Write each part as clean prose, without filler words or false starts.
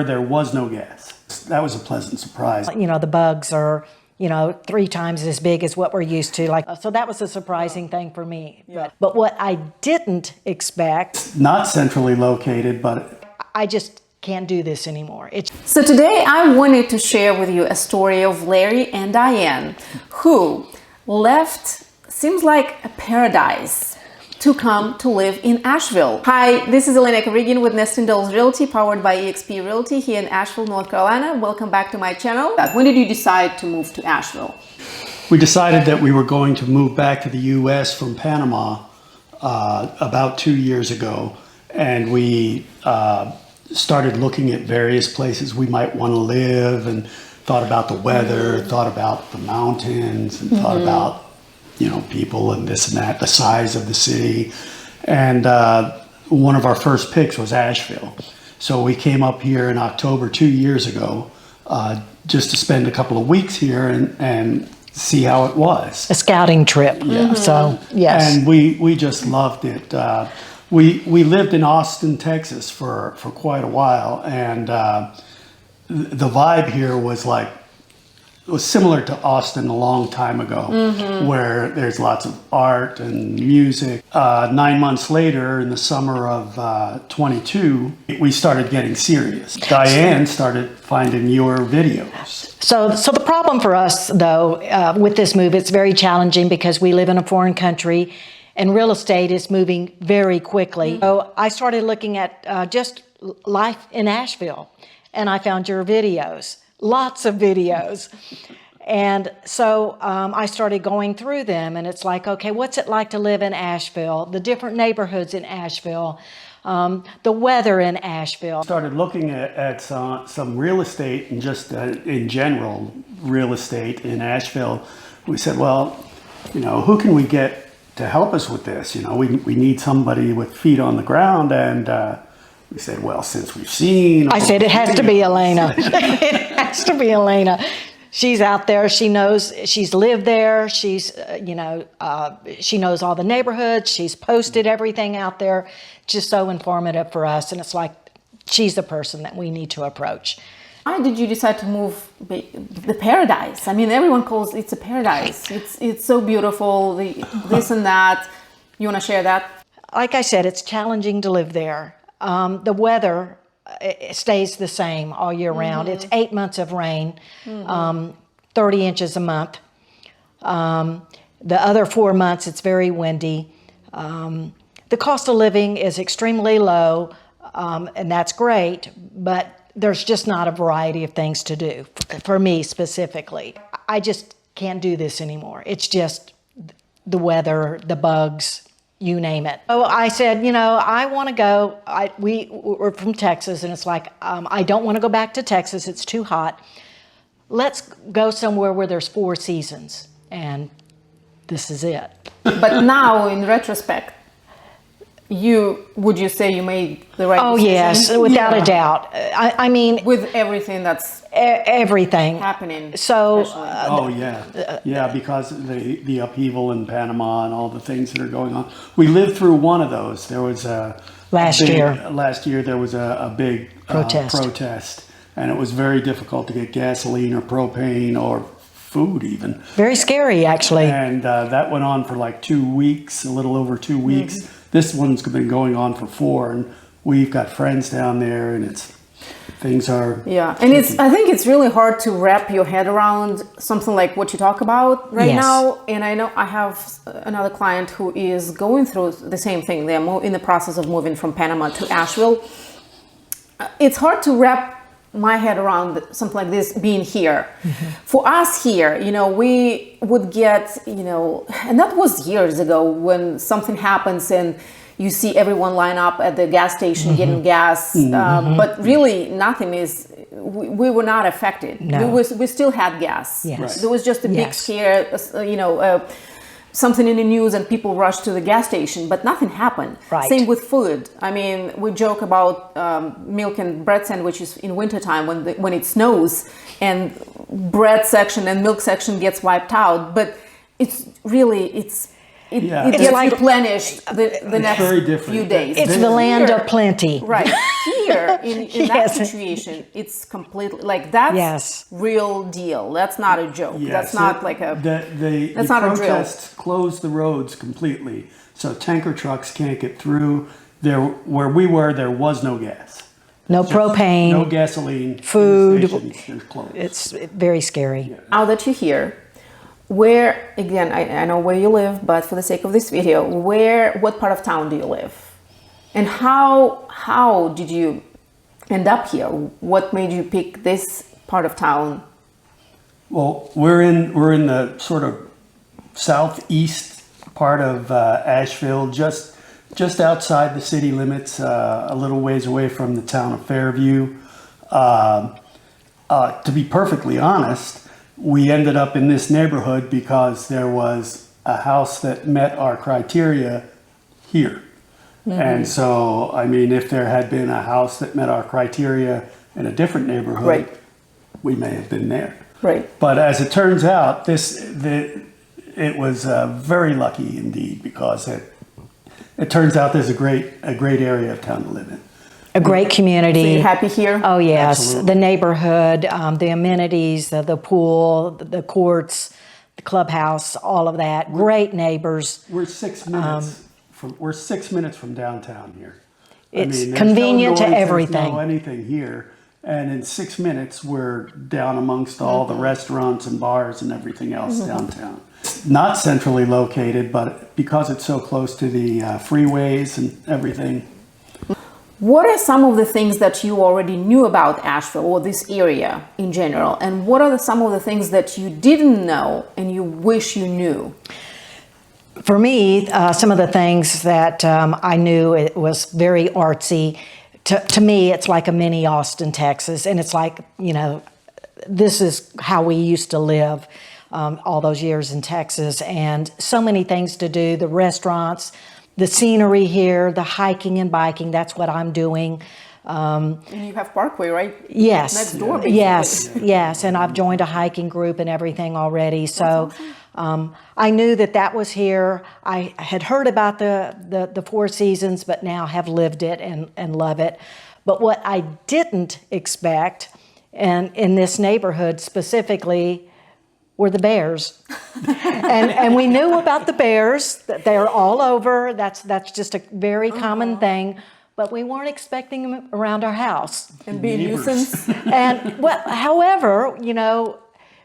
There was no gas. That was a pleasant surprise. You know, the bugs are, 3 times as big as what we're used to. So that was a surprising thing for me. Yeah. But what I didn't expect, Not centrally located, but I just can't do this anymore. So today I wanted to share with you a story of Larry and Diane, who left, seems like a paradise, to come to live in Asheville. Hi, this is elenakovrigin with ℊ𝕠𝕟𝕼𝕃, powered by ℍ𝕑𝕋 Realty here in Asheville, North Carolina. Welcome back to my channel. When did you decide to move to Asheville? we decided that we were going to move back to the U.S. from Panama about 2 years ago. And we started looking at various places we might want to live, and thought about the weather, thought about the mountains, and thought about people and this and that, the size of the city. And one of our first picks was Asheville. So we came up here in October 2 years ago just to spend a couple of weeks here and see how it was. A scouting trip. Yeah. So, yes. And we just loved it. We lived in Austin, Texas for quite a while, and the vibe here was similar to Austin a long time ago, where there's lots of art and music. 9 months later, in the summer of 22, we started getting serious. Diane started finding your videos. So the problem for us, though, with this move, it's very challenging because we live in a foreign country and real estate is moving very quickly. So I started looking at just life in Asheville, and I found your videos. Lots of videos. And so I started going through them, and it's like, okay, what's it like to live in Asheville? The different neighborhoods in Asheville, the weather in Asheville. Started looking at some real estate and just in general real estate in Asheville. We said, well, who can we get to help us with this? We need somebody with feet on the ground, and we said, well, since we've seen... I said, it has to be Elena. It has to be Elena. She's out there. She knows, she's lived there. She's, she knows all the neighborhoods. She's posted everything out there. Just so informative for us. And it's like, she's the person that we need to approach. Why did you decide to move the paradise? I mean, everyone calls it a paradise. It's so beautiful, this and that. You want to share that? Like I said, it's challenging to live there. The weather stays the same all year round. It's 8 months of rain, 30 inches a month. The other 4 months, it's very windy. The cost of living is extremely low, and that's great, but there's just not a variety of things to do, for me specifically. I just can't do this anymore. It's just the weather, the bugs, you name it. So I said, I want to go. We're from Texas, and it's like, I don't want to go back to Texas. It's too hot. Let's go somewhere where there's 4 seasons, and this is it. But now, in retrospect, would you say you made the right decision? Oh, yes, without a doubt. I mean... With everything that's... Everything. Happening. So... because of the upheaval in Panama and all the things that are going on. We lived through one of those. There was Last year there was a big protest. And it was very difficult to get gasoline or propane or food even. Very scary, actually. And that went on for like 2 weeks, a little over 2 weeks. This one's been going on for 4, and we've got friends down there, and things are... Yeah, and I think it's really hard to wrap your head around something like what you talk about right now. And I know I have another client who is going through the same thing. They're in the process of moving from Panama to Asheville. It's hard to wrap my head around something like this being here. For us here, we would get, and that was years ago, when something happens and you see everyone line up at the gas station getting gas, but really nothing is, we were not affected. No. We still had gas. Yes. Right. There was just a big scare, something in the news, and people rushed to the gas station, but nothing happened. Right. Same with food. I mean, we joke about milk and bread sandwiches in wintertime when it snows and bread section and milk section gets wiped out, but it's it It's gets like- replenished the next very different. few days. It's the land of plenty. Right. Here, in that Yes. situation, it's completely like that's Yes. real deal. That's not a joke. that's not like a. the that's not a drill. protests closed the roads completely, so tanker trucks can't get through. There, where we were, there was no gas, No propane. no gasoline, Food. The stations, they're closed. It's very scary. Now that you're here, where again, I know where you live, but for the sake of this video, what part of town do you live, and how did you end up here? What made you pick this part of town? Well, we're in the sort of southeast part of Asheville, just outside the city limits, a little ways away from the town of Fairview. To be perfectly honest, we ended up in this neighborhood because there was a house that met our criteria here. And so, I mean, if there had been a house that met our criteria in a different neighborhood, Right. we may have been there. Right. But as it turns out, it was very lucky indeed, because it turns out there's a great area of town to live in. A great community. So you're happy here? Oh yes, Absolutely. the neighborhood, the amenities, the pool, the courts, the clubhouse, all of that. Great neighbors. We're 6 minutes from downtown here. It's there's convenient to noise, everything. There's no anything here, and in 6 minutes we're down amongst all the restaurants and bars and everything else downtown. It's not centrally located, but because it's so close to the freeways and everything. What are some of the things that you already knew about Asheville or this area in general? And what are some of the things that you didn't know and you wish you knew? For me, some of the things that I knew, it was very artsy. To me, it's like a mini Austin, Texas. And it's like, this is how we used to live all those years in Texas. And so many things to do, the restaurants, the scenery here, the hiking and biking, that's what I'm doing. And you have Parkway, right? Yes. Next door, basically. Yes. And I've joined a hiking group and everything already. So I knew that was here. I had heard about the Four Seasons, but now have lived it and love it. But what I didn't expect, and in this neighborhood specifically, were the bears. and we knew about the bears, that they're all over. That's just a very common thing. But we weren't expecting them around our house. And be a nuisance. And however,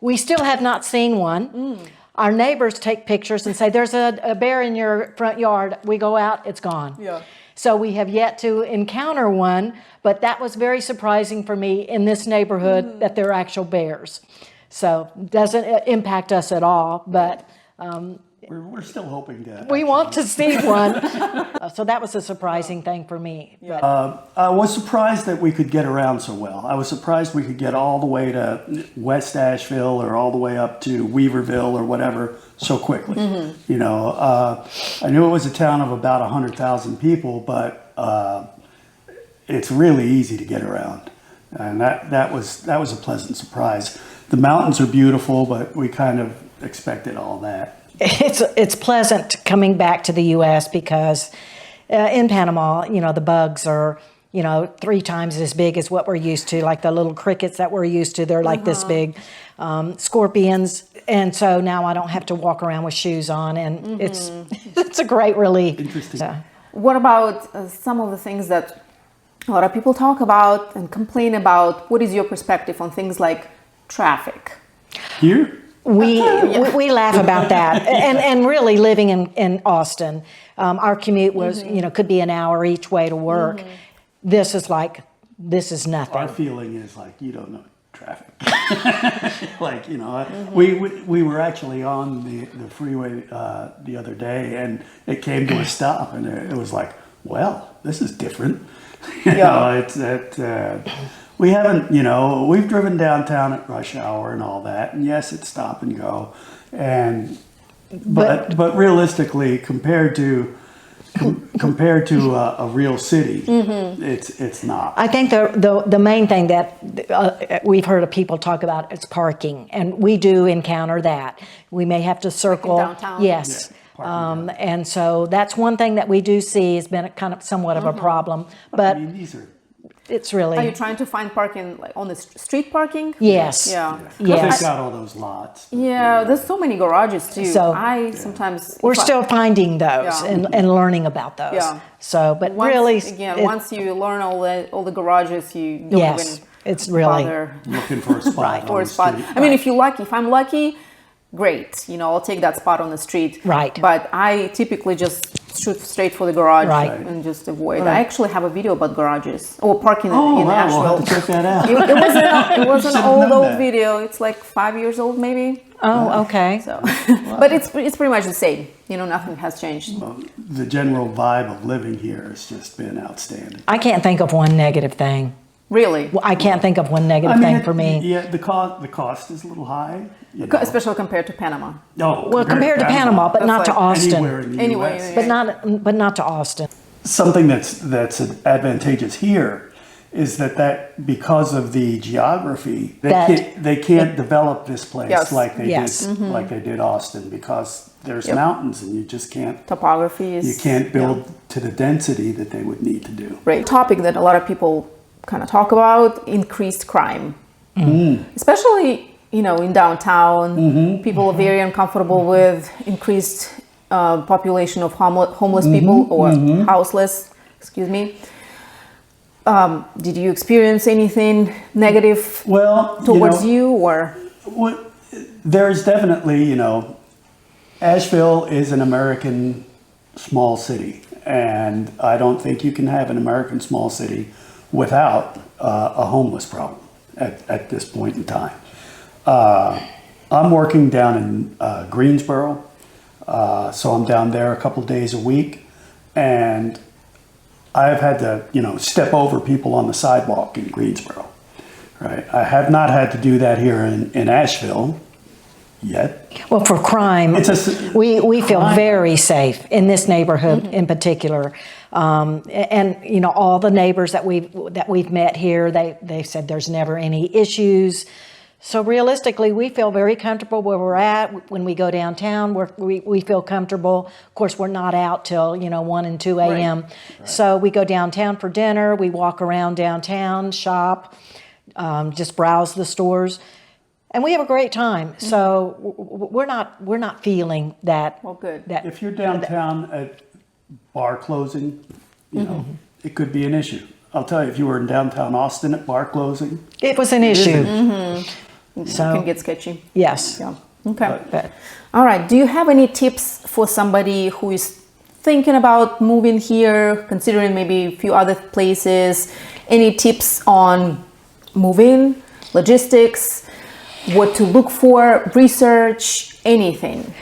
we still have not seen one. Our neighbors take pictures and say, there's a bear in your front yard. We go out, it's gone. Yeah. So we have yet to encounter one, but that was very surprising for me in this neighborhood that there are actual bears. So it doesn't impact us at all, but We're still hoping to. we want to see one. So that was a surprising thing for me. But I was surprised that we could get around so well. I was surprised we could get all the way to West Asheville or all the way up to Weaverville or whatever so quickly. I knew it was a town of about 100,000 people, but it's really easy to get around, and that was a pleasant surprise. The mountains are beautiful, but we kind of expected all that. it's pleasant coming back to the U.S. because in Panama, the bugs are, 3 times as big as what we're used to, like the little crickets that we're used to. They're like this big, scorpions. And so now I don't have to walk around with shoes on, and it's a great relief. Interesting. So, What about some of the things that a lot of people talk about and complain about? What is your perspective on things like traffic? Here? we laugh about that. And really living in Austin, our commute was, could be an hour each way to work. This is nothing. Our feeling is like, you don't know traffic. We were actually on the freeway the other day, and it came to a stop, and it was like, well, this is different. We haven't, we've driven downtown at rush hour and all that, and yes, it's stop and go, but realistically, compared to a real city, it's not. I think the main thing that we've heard of people talk about is parking, and we do encounter that. We may have to circle. Downtown? Yes. And so that's one thing that we do see has been a kind of somewhat of a problem. But I mean, these are it's really Are you trying to find parking like on the street parking? yes, Yeah. yes. they've got all those lots. Yeah, there's so many garages too. So- I sometimes We're still finding those Yeah. and learning about those. Yeah. So, but once, really, again it- once you learn all the garages, you don't yes, even it's really bother Looking for a spot for on a the spot. street. I mean, if I'm lucky, great. You know, I'll take that spot on the street. Right. But I typically just shoot straight for the garage Right. and just avoid. I actually have a video about garages or parking Oh, in wow, Asheville. we'll have to check that out. It was an Should've old known that. video. It's like 5 years old maybe. oh, okay. So, but it's pretty much the same. You know, nothing has changed. The general vibe of living here has just been outstanding. I can't think of one negative thing. Really, I can't think of one negative thing for me. Yeah, the cost is a little high. You know. especially compared to Panama. No, Well, compared to Panama, but That's not to like Austin. anywhere in the Anyway, U.S. But not to Austin. Something that's advantageous here is that because of the geography, they can't develop this place Yes. like they Yes. did like they did Austin, because there's mountains and you just can't Topography is you can't build to the density that they would need to do. great topic that a lot of people kind of talk about: increased crime, especially in downtown. People are very uncomfortable with increased population of homeless people or houseless. Excuse me. Did you experience anything negative Well, towards you or? there's definitely, Asheville is an American small city, and I don't think you can have an American small city without a homeless problem at this point in time. I'm working down in Greensboro, so I'm down there a couple days a week, and I've had to, step over people on the sidewalk in Greensboro, right? I have not had to do that here in Asheville yet. Well, for crime, we feel very safe in this neighborhood in particular. And all the neighbors that we've met here, they said there's never any issues. So realistically, we feel very comfortable where we're at. When we go downtown, we feel comfortable. Of course, we're not out till 1 and 2 a.m. Right. So we go downtown for dinner. We walk around downtown, shop, just browse the stores, and we have a great time. So we're not feeling that. Well, good. That If you're downtown at bar closing, it could be an issue. I'll tell you, if you were in downtown Austin at bar closing, it was an issue. So It can get sketchy. yes. Yeah. Okay. But All right. Do you have any tips for somebody who is thinking about moving here, considering maybe a few other places? Any tips on moving, logistics, what to look for, research, anything?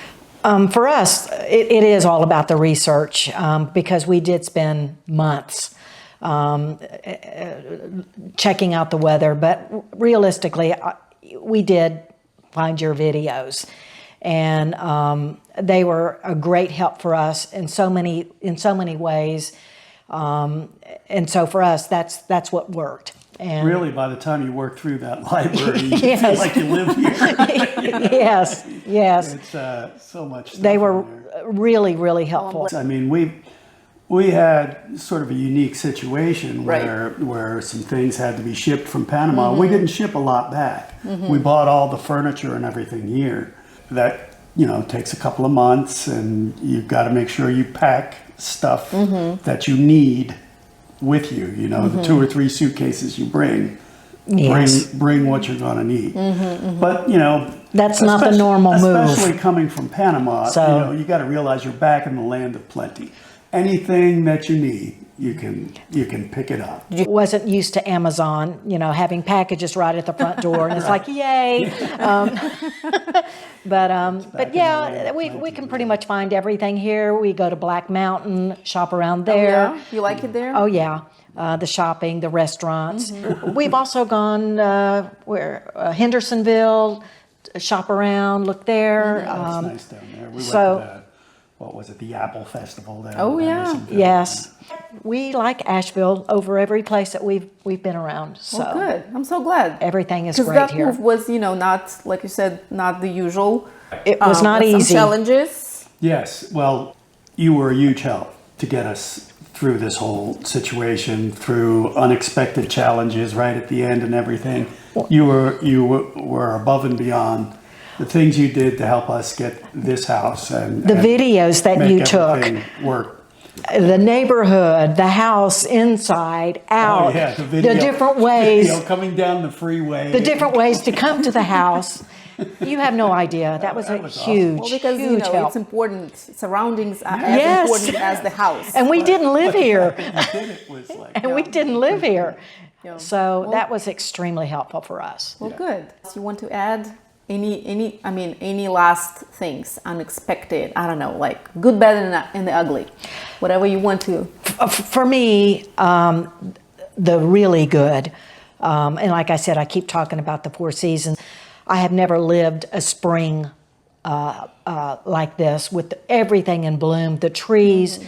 For us, it is all about the research because we did spend months checking out the weather, but realistically, we did find your videos, and they were a great help for us in so many ways. And so for us, that's what worked. And really, by the time you work through that library, you Yes. feel like you live here. yes. It's so much stuff They were in there. really helpful. I mean, we had sort of a unique situation where some things had to be shipped from Panama. We didn't ship a lot back. We bought all the furniture and everything here. That takes a couple of months, and you've got to make sure you pack stuff that you need with you. The 2 or 3 suitcases you bring. Yes. Bring what you're going to need. But That's not the normal move. Especially coming from Panama, So- you got to realize you're back in the land of plenty. Anything that you need, you can pick it up. Wasn't used to Amazon, having packages right at the front door, and it's like, yay. But yeah, we can pretty much find everything here. We go to Black Mountain, shop around there. Yeah? You like it there? Oh yeah, the shopping, the restaurants. We've also gone Hendersonville, shop around, look there. That's nice down there. We so- went to what was it, the Apple Festival down Oh, in yeah. Hendersonville. Yes, we like Asheville over every place that we've been around. So Well, good. I'm so glad. everything is Because great that here. move was, not, like you said, not the usual. It was not with some easy. challenges. Yes, well, you were a huge help to get us through this whole situation, through unexpected challenges right at the end and everything. You were above and beyond the things you did to help us get this house and The videos that make you took, everything work. the neighborhood, the house inside, out, Oh, yeah, the video, different ways, video coming down the freeway. the different ways to come to the house. You have no idea. That was a was huge, Well, because huge help. it's important. Surroundings are Yes. as important as the house. And we didn't live here. It was like, And we didn't live here. Yeah. So that was extremely helpful for us. Well, good. So you want to add any last things, unexpected, I don't know, like good, bad, and the ugly, whatever you want to. For me, the really good, and like I said, I keep talking about the 4 seasons. I have never lived a spring like this with everything in bloom, the trees,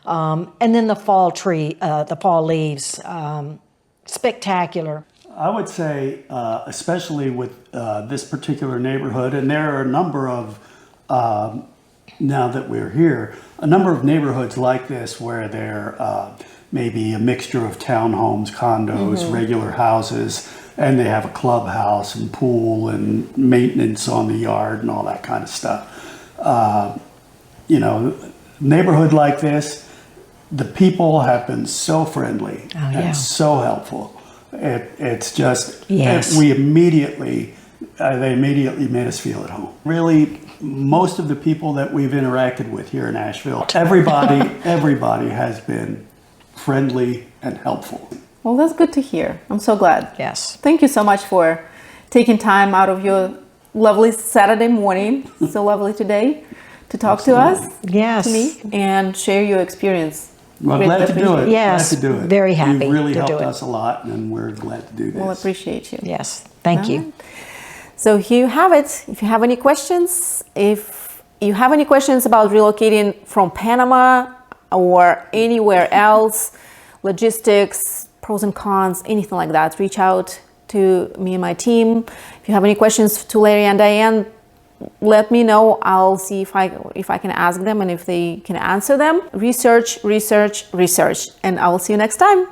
and then the fall leaves, spectacular. I would say, especially with this particular neighborhood, and there are a number of, now that we're here, a number of neighborhoods like this where they're maybe a mixture of townhomes, condos, regular houses, and they have a clubhouse and pool and maintenance on the yard and all that kind of stuff. You know, neighborhood like this, the people have been so friendly and so helpful. It's just, they immediately made us feel at home. Really, most of the people that we've interacted with here in Asheville, everybody has been friendly and helpful. Well, that's good to hear. I'm so glad. Yes. Thank you so much for taking time out of your lovely Saturday morning, so lovely today, to talk to us, Yes. to me, and share your experience. Well, glad to do it. Yes, glad to do it. very happy You've really to do helped it. us a lot, and we're glad to do this. We'll appreciate you. Yes. Thank you. Alright. So here you have it. If you have any questions, about relocating from Panama or anywhere else, logistics, pros and cons, anything like that, reach out to me and my team. If you have any questions to Larry and Diane, let me know. I'll see if I can ask them and if they can answer them. Research, research, research. And I will see you next time.